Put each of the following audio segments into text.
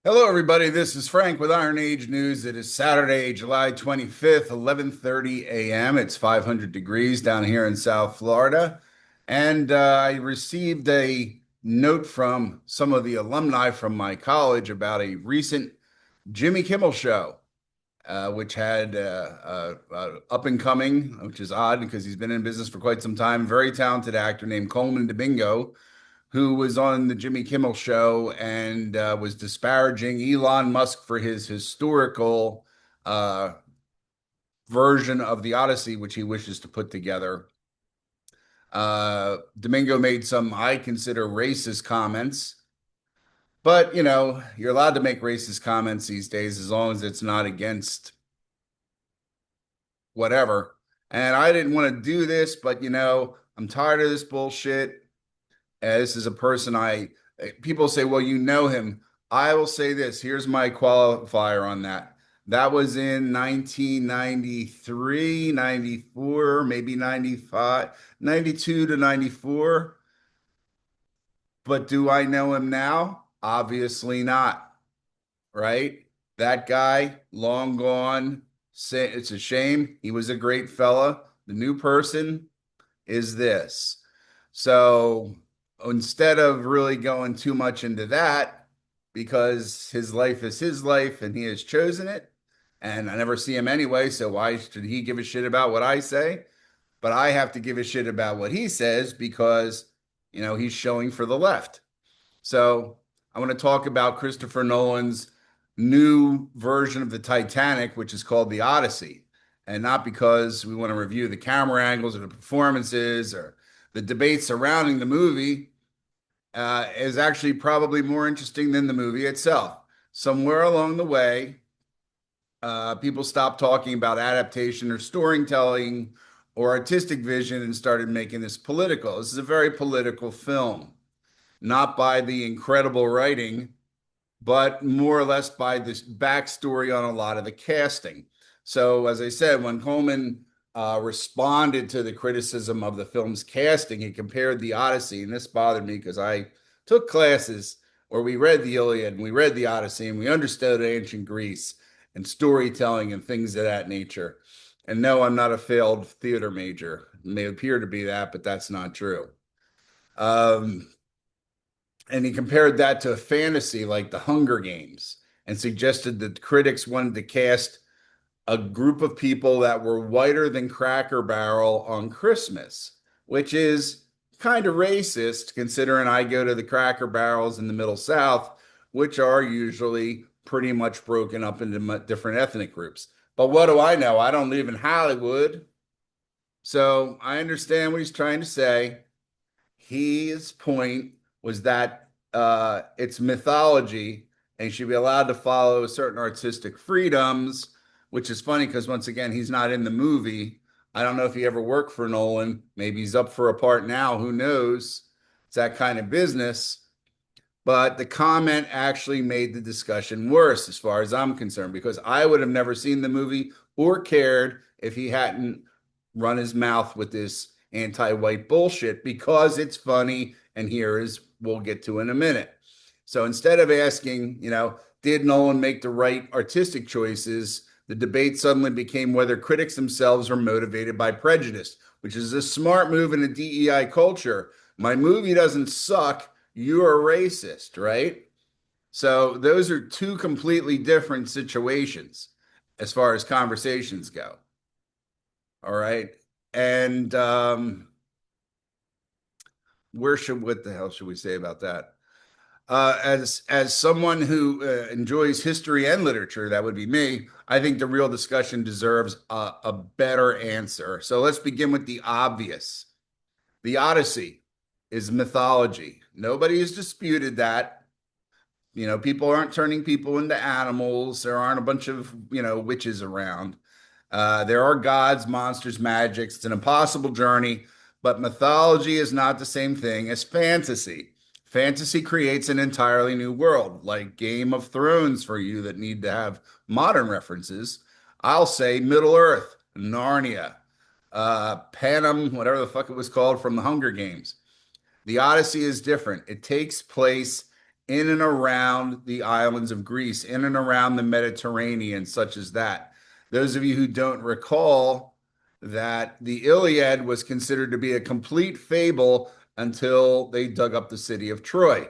Hello, everybody. This is Frank with Iron Age News. It is Saturday, July 25th, 11:30 a.m. It's 500 degrees down here in South Florida. And I received a note from some of the alumni from my college about a recent Jimmy Kimmel show, which had up and coming, which is odd because he's been in business for quite some time, very talented actor named Colman Domingo, who was on the Jimmy Kimmel show and was disparaging Elon Musk for his historical uh, version of the Odyssey, which he wishes to put together. Domingo made some I consider racist comments, but you're allowed to make racist comments these days as long as it's not against whatever. And I didn't want to do this, but I'm tired of this bullshit. This is a person people say, well, you know him. I will say this. Here's my qualifier on that. That was in 1993, 94, maybe 95, 92 to 94. But do I know him now? Obviously not, right? That guy, long gone. It's a shame. He was a great fella. The new person is this. So instead of really going too much into that, because his life is his life and he has chosen it, and I never see him anyway, so why should he give a shit about what I say? But I have to give a shit about what he says because, he's showing for the left. So I want to talk about Christopher Nolan's new version of the Titanic, which is called the Odyssey. And not because we want to review the camera angles or the performances or the debate surrounding the movie, is actually probably more interesting than the movie itself. Somewhere along the way, people stopped talking about adaptation or storytelling or artistic vision and started making this political. This is a very political film, not by the incredible writing, but more or less by this backstory on a lot of the casting. So, as I said, when Colman responded to the criticism of the film's casting, he compared the Odyssey, and this bothered me because I took classes where we read the Iliad and we read the Odyssey and we understood ancient Greece and storytelling and things of that nature. And no, I'm not a failed theater major. It may appear to be that, but that's not true. Um, and he compared that to a fantasy like the Hunger Games and suggested that critics wanted to cast a group of people that were whiter than Cracker Barrel on Christmas, which is kind of racist considering I go to the Cracker Barrels in the Middle South, which are usually pretty much broken up into different ethnic groups. But what do I know? I don't live in Hollywood. So I understand what he's trying to say. His point was that it's mythology and he should be allowed to follow certain artistic freedoms, which is funny because once again, he's not in the movie. I don't know if he ever worked for Nolan. Maybe he's up for a part now. Who knows? It's that kind of business. But the comment actually made the discussion worse, as far as I'm concerned, because I would have never seen the movie or cared if he hadn't run his mouth with this anti-white bullshit because it's funny. And here is, we'll get to in a minute. So instead of asking, did Nolan make the right artistic choices? The debate suddenly became whether critics themselves are motivated by prejudice, which is a smart move in a DEI culture. My movie doesn't suck. You're a racist, right? So those are two completely different situations as far as conversations go. All right. And what the hell should we say about that? As someone who enjoys history and literature, that would be me. I think the real discussion deserves a better answer. So let's begin with the obvious. The Odyssey is mythology. Nobody has disputed that. People aren't turning people into animals. There aren't a bunch of, witches around. There are gods, monsters, magics. It's an impossible journey, but mythology is not the same thing as fantasy. Fantasy creates an entirely new world, like Game of Thrones for you that need to have modern references. I'll say Middle Earth, Narnia, Panem, whatever the fuck it was called from the Hunger Games. The Odyssey is different. It takes place in and around the islands of Greece, in and around the Mediterranean, such as that. Those of you who don't recall that the Iliad was considered to be a complete fable until they dug up the city of Troy.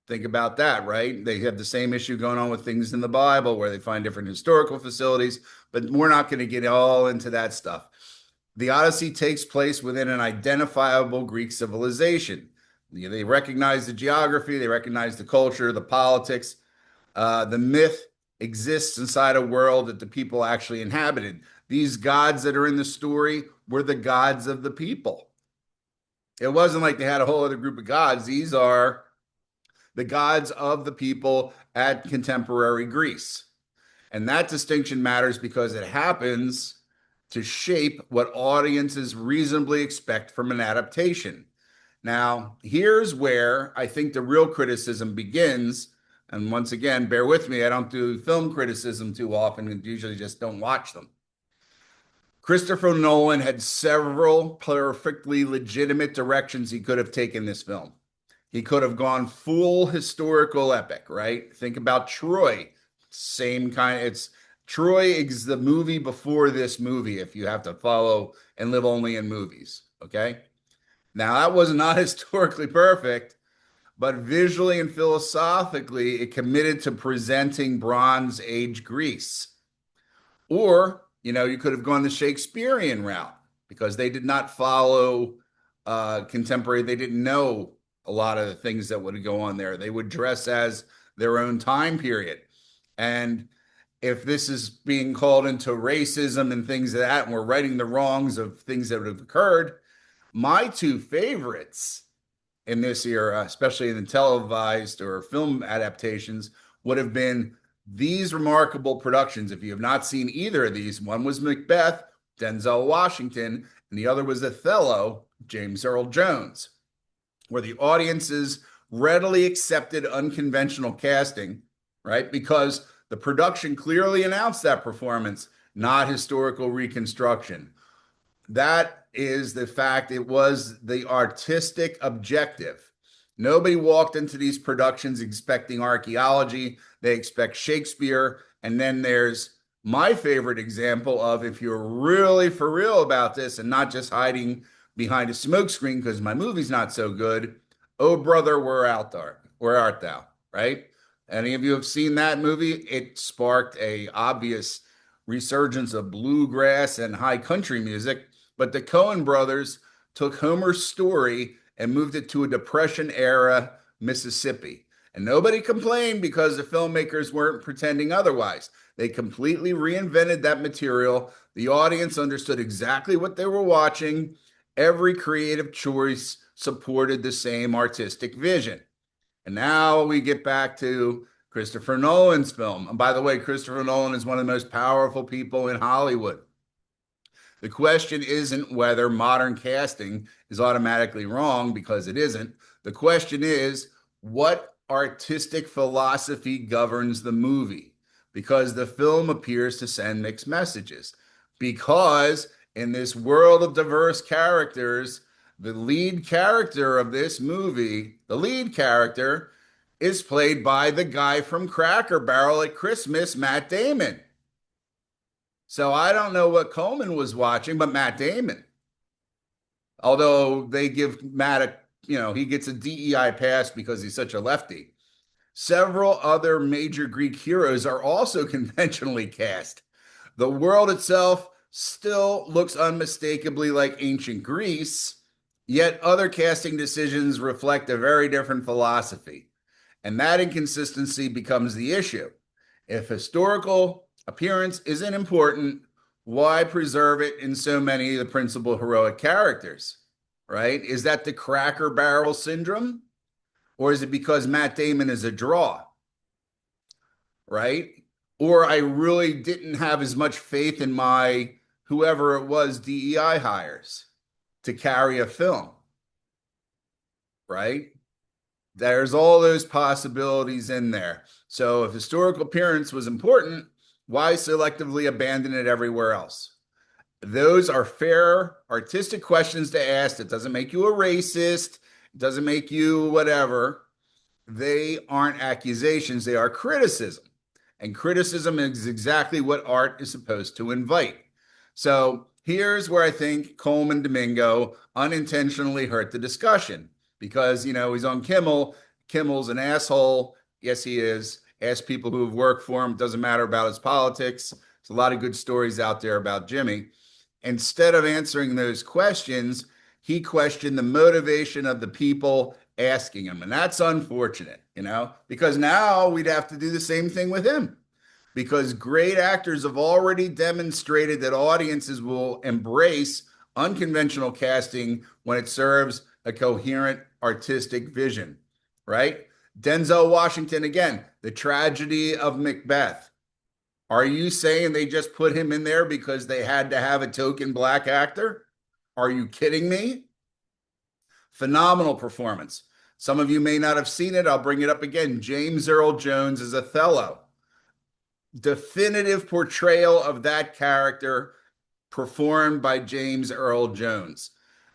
Think about that, right? They have the same issue going on with things in the Bible where they find different historical facilities, but we're not going to get all into that stuff. The Odyssey takes place within an identifiable Greek civilization. They recognize the geography, they recognize the culture, the politics. The myth exists inside a world that the people actually inhabited. These gods that are in the story were the gods of the people. It wasn't like they had a whole other group of gods. These are the gods of the people at contemporary Greece. And that distinction matters because it happens to shape what audiences reasonably expect from an adaptation. Now, here's where I think the real criticism begins. And once again, bear with me, I don't do film criticism too often and usually just don't watch them. Christopher Nolan had several perfectly legitimate directions he could have taken this film. He could have gone full historical epic, right? Think about Troy. Same kind. It's Troy is the movie before this movie, if you have to follow and live only in movies. Okay. Now, that was not historically perfect, but visually and philosophically, it committed to presenting Bronze Age Greece. Or, you could have gone the Shakespearean route because they did not follow contemporary. They didn't know a lot of the things that would go on there. They would dress as their own time period. And if this is being called into racism and things like that, and we're righting the wrongs of things that would have occurred, my two favorites in this era, especially in the televised or film adaptations, would have been these remarkable productions. If you have not seen either of these, one was Macbeth, Denzel Washington, and the other was Othello, James Earl Jones, where the audiences readily accepted unconventional casting, right? Because the production clearly announced that performance, not historical reconstruction. That is the fact. It was the artistic objective. Nobody walked into these productions expecting archaeology. They expect Shakespeare. And then there's my favorite example of, if you're really for real about this and not just hiding behind a smokescreen because my movie's not so good, Oh Brother, Where Art Thou, right? Any of you have seen that movie? It sparked a obvious resurgence of bluegrass and high country music, but the Coen brothers took Homer's story and moved it to a Depression era Mississippi. And nobody complained because the filmmakers weren't pretending otherwise. They completely reinvented that material. The audience understood exactly what they were watching. Every creative choice supported the same artistic vision. And now we get back to Christopher Nolan's film. And by the way, Christopher Nolan is one of the most powerful people in Hollywood. The question isn't whether modern casting is automatically wrong, because it isn't. The question is, what artistic philosophy governs the movie? Because the film appears to send mixed messages. Because in this world of diverse characters, the lead character of this movie, the lead character, is played by the guy from Cracker Barrel at Christmas, Matt Damon. So I don't know what Colman was watching, but Matt Damon. Although they give Matt he gets a DEI pass because he's such a lefty. Several other major Greek heroes are also conventionally cast. The world itself still looks unmistakably like ancient Greece, yet other casting decisions reflect a very different philosophy. And that inconsistency becomes the issue. If historical appearance isn't important, why preserve it in so many of the principal heroic characters, right? Is that the Cracker Barrel syndrome? Or is it because Matt Damon is a draw, right? Or I really didn't have as much faith in my whoever it was DEI hires to carry a film, right? There's all those possibilities in there. So if historical appearance was important, why selectively abandon it everywhere else? Those are fair artistic questions to ask. It doesn't make you a racist. It doesn't make you whatever. they aren't accusations, they are criticism. And criticism is exactly what art is supposed to invite. So here's where I think Colman Domingo unintentionally hurt the discussion because, he's on Kimmel. Kimmel's an asshole. Yes, he is. Ask people who have worked for him. Doesn't matter about his politics. There's a lot of good stories out there about Jimmy. Instead of answering those questions, he questioned the motivation of the people asking him. And that's unfortunate, because now we'd have to do the same thing with him. Because great actors have already demonstrated that audiences will embrace unconventional casting when it serves a coherent artistic vision, right? Denzel Washington, again, the tragedy of Macbeth. Are you saying they just put him in there because they had to have a token black actor? Are you kidding me? Phenomenal performance. Some of you may not have seen it. I'll bring it up again. James Earl Jones as Othello. Definitive portrayal of that character performed by James Earl Jones.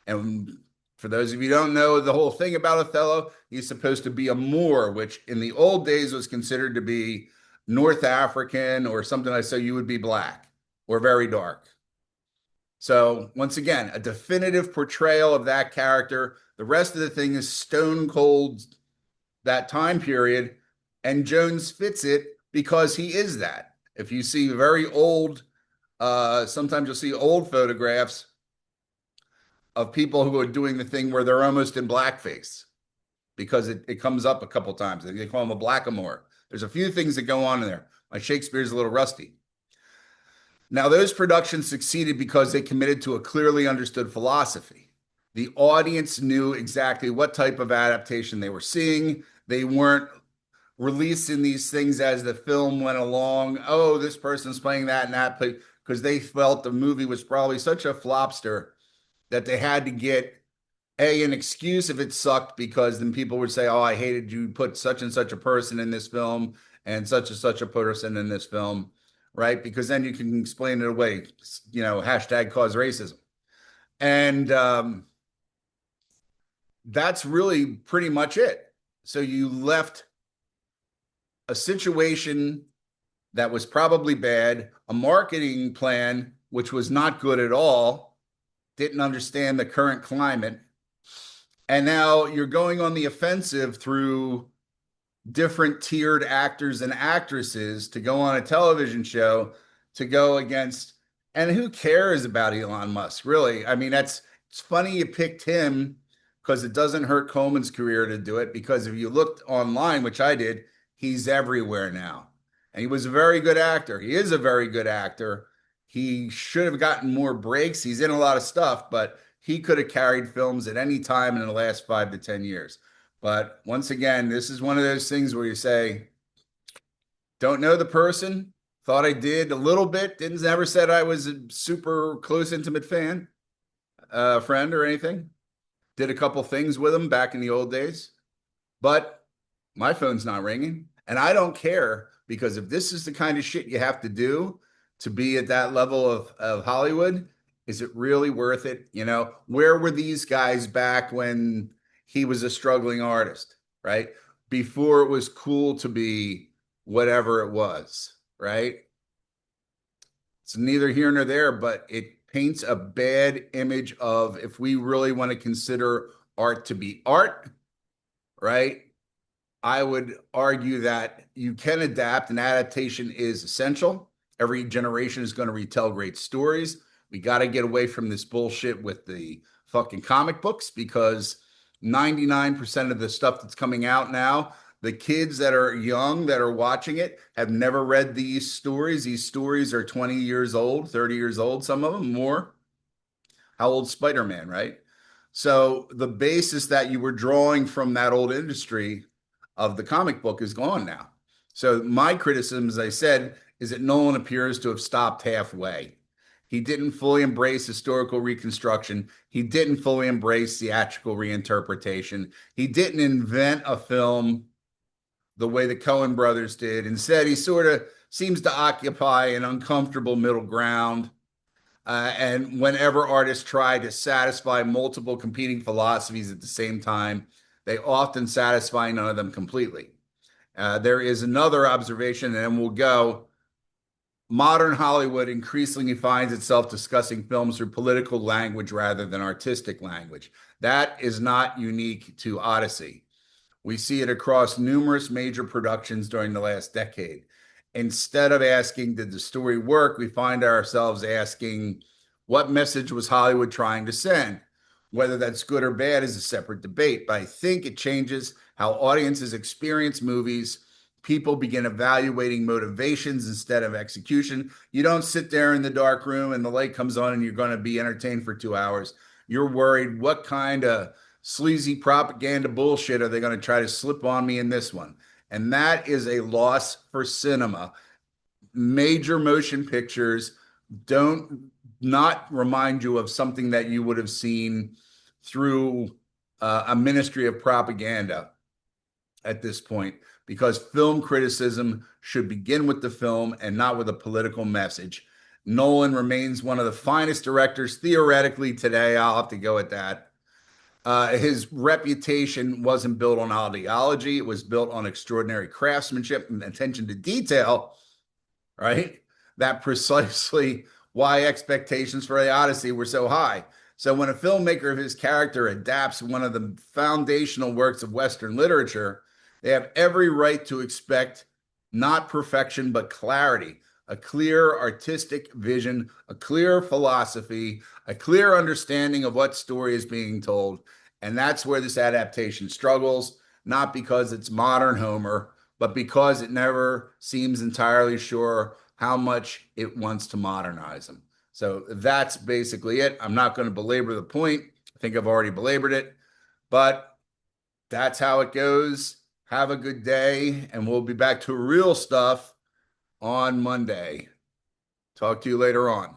And for those of you who don't know the whole thing about Othello, he's supposed to be a Moor, which in the old days was considered to be North African or something like so you would be black or very dark. So once again, a definitive portrayal of that character. The rest of the thing is stone cold that time period, and Jones fits it because he is that. If you see very old, sometimes you'll see old photographs of people who are doing the thing where they're almost in blackface because it comes up a couple times. They call him a blackamoor. There's a few things that go on in there. My Shakespeare's a little rusty. Now, those productions succeeded because they committed to a clearly understood philosophy. The audience knew exactly what type of adaptation they were seeing. They weren't releasing these things as the film went along. Oh, this person's playing that and that, because they felt the movie was probably such a flopster that they had to get an excuse if it sucked, because then people would say, oh, I hated you put such and such a person in this film and such a person in this film, right? Because then you can explain it away, hashtag cause racism. And that's really pretty much it. So you left a situation that was probably bad, a marketing plan which was not good at all, didn't understand the current climate, and now you're going on the offensive through different tiered actors and actresses to go on a television show to go against. And who cares about Elon Musk, really? I mean, it's funny you picked him because it doesn't hurt Coleman's career to do it, because if you looked online, which I did, he's everywhere now. And he was a very good actor. He is a very good actor. He should have gotten more breaks. He's in a lot of stuff, but he could have carried films at any time in the last 5 to 10 years. But once again, this is one of those things where you say, don't know the person, thought I did a little bit, didn't ever said I was a super close, intimate friend or anything. Did a couple things with him back in the old days, but my phone's not ringing. And I don't care, because if this is the kind of shit you have to do to be at that level of Hollywood, is it really worth it? Where were these guys back when he was a struggling artist, right? Before it was cool to be whatever it was, right? It's neither here nor there, but it paints a bad image of, if we really want to consider art to be art, right? I would argue that you can adapt, and adaptation is essential. Every generation is going to retell great stories. We got to get away from this bullshit with the fucking comic books, because 99% of the stuff that's coming out now, the kids that are young that are watching it have never read these stories. These stories are 20 years old, 30 years old, some of them more. How old's Spider-Man, right? So the basis that you were drawing from that old industry of the comic book is gone now. So my criticism, as I said, is that Nolan appears to have stopped halfway. He didn't fully embrace historical reconstruction. He didn't fully embrace theatrical reinterpretation. He didn't invent a film the way the Coen brothers did. Instead, he sort of seems to occupy an uncomfortable middle ground. And whenever artists try to satisfy multiple competing philosophies at the same time, They often satisfy none of them completely. There is another observation, and then we'll go. Modern Hollywood increasingly finds itself discussing films through political language rather than artistic language. That is not unique to Odyssey. We see it across numerous major productions during the last decade. Instead of asking, did the story work? We find ourselves asking, what message was Hollywood trying to send? Whether that's good or bad is a separate debate, but I think it changes how audiences experience movies. People begin evaluating motivations instead of execution. You don't sit there in the dark room and the light comes on and you're going to be entertained for 2 hours. You're worried, what kind of sleazy propaganda bullshit are they going to try to slip on me in this one? And that is a loss for cinema. Major motion pictures don't not remind you of something that you would have seen through a ministry of propaganda at this point, because film criticism should begin with the film and not with a political message. Nolan remains one of the finest directors theoretically today. I'll have to go with that. His reputation wasn't built on ideology. It was built on extraordinary craftsmanship and attention to detail, right? That precisely why expectations for the Odyssey were so high. So when a filmmaker of his character adapts one of the foundational works of Western literature, they have every right to expect not perfection, but clarity, a clear artistic vision, a clear philosophy, a clear understanding of what story is being told. And that's where this adaptation struggles, not because it's modern Homer, but because it never seems entirely sure how much it wants to modernize them. So that's basically it. I'm not going to belabor the point. I think I've already belabored it, but that's how it goes. Have a good day, and we'll be back to real stuff on Monday. Talk to you later on.